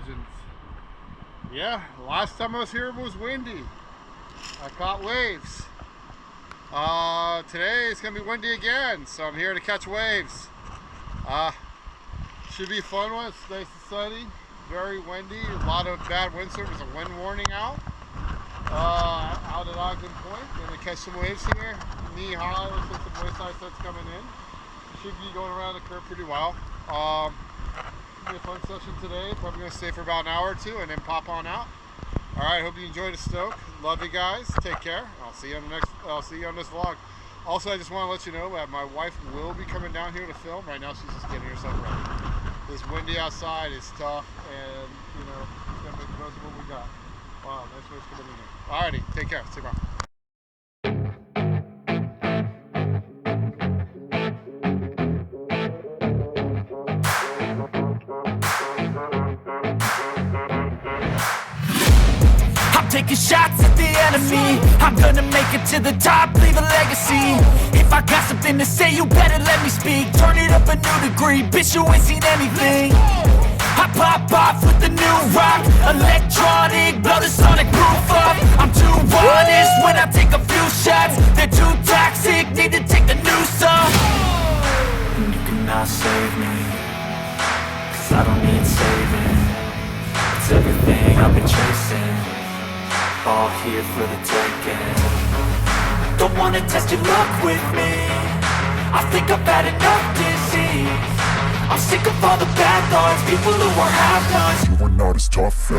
legends. Yeah, last time I was here it was windy. I caught waves. Today it's gonna be windy again, so I'm here to catch waves. Should be a fun one. It's nice and sunny, very windy, a lot of bad wind surf. There's a wind warning out at Ogden Point. Gonna catch some waves here. Knee high, looks like some wayside sets coming in. Should be going around the curve pretty well. Be a fun session today. Probably gonna stay for about an hour or two and then pop on out. All right, hope you enjoyed the stoke. Love you guys. Take care. I'll see you on the next. I'll see you on this vlog. Also, I just want to let you know that my wife will be coming down here to film. Right now, she's just getting herself ready. This windy outside is tough, and you know, it's gonna make the most of what we got. Wow, nice waves coming in here. All righty, take care. See you around. Taking shots at the enemy, I'm gonna make it to the top, leave a legacy. If I got something to say, you better let me speak. Turn it up a new degree, bitch, you ain't seen anything. I pop off with the new rock, electronic, blow the sonic roof up. I'm too honest when I take a few shots. They're too toxic, need to take the noose off. And you cannot save me, cause I don't need saving. It's everything I've been chasing, all here for the taking. Don't wanna test your luck with me, I think I've had enough disease. I'm sick of all the bad thoughts, people who are half-nots. You are not as tough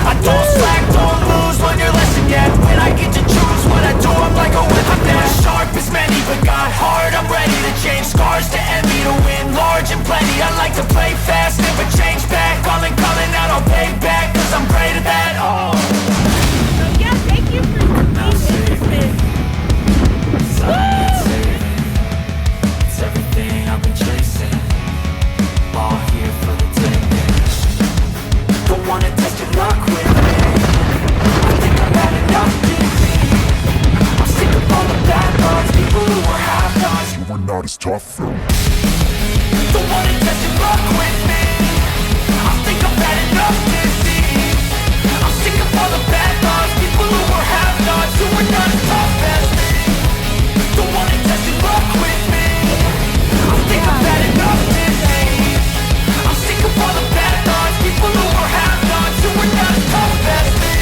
I don't slack, don't lose, learn your lesson yet. When I get to choose what I do, I'm like a whip. I'm not as sharp as many, but got hard, I'm ready to change. Scars to envy, to win large and plenty. I like to play fast, never change back. Calling out, I'll pay back, cause I'm great at that. Oh, so yeah, thank you for being interested. It's everything I've been chasing, all here for the taking. Don't wanna test your luck with me, I think I've had enough disease. I'm sick of all the bad thoughts, people who are half-nots. You are not as tough though. Don't wanna test your luck with me, I think I've had enough disease. I'm sick of all the bad thoughts, people who are half-nots, who are not as tough as me. Don't wanna test your luck with me, I think I've had enough disease. I'm sick of all the bad thoughts, people who are half-nots, who are not as tough as me.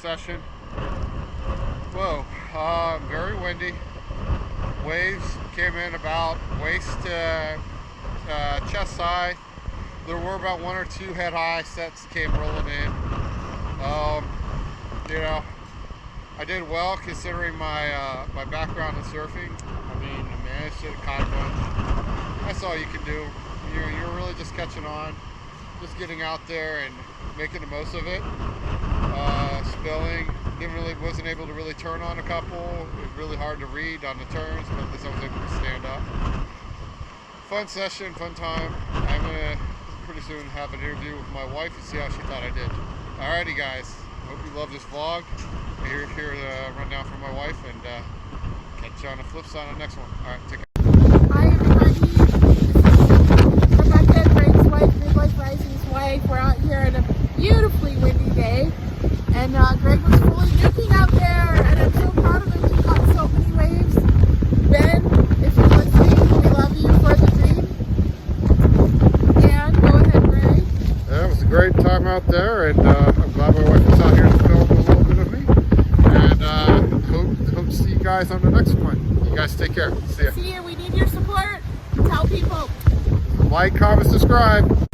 session. Whoa, very windy. Waves came in about waist to chest high. There were about 1 or 2 head high sets came rolling in. You know, I did well considering my my background in surfing. I mean, I managed to caught a bunch. That's all you can do. You're really just catching on, just getting out there and making the most of it. Spilling, wasn't able to really turn on a couple. It was really hard to read on the turns, but at least I was able to stand up. Fun session, fun time. I'm gonna pretty soon have an interview with my wife and see how she thought I did. Alrighty guys, hope you love this vlog. Here to run down from my wife, and catch you on the flip side on the next one. Alright, take care. Hi everybody, this is Rebecca and Greg's wife, Midlife Rising's wife. We're out here on a beautifully windy day, and Greg was fully nuking out there, and I'm so proud of him. He caught so many waves. Ben, if you're listening, we love you for the dream. And go ahead, Greg. Yeah, it was a great time out there, and I'm glad my wife was out here to film a little bit of me. And hope to see you guys on the next one. You guys take care. See ya. See you. We need your support. Tell people. Like, comment, subscribe.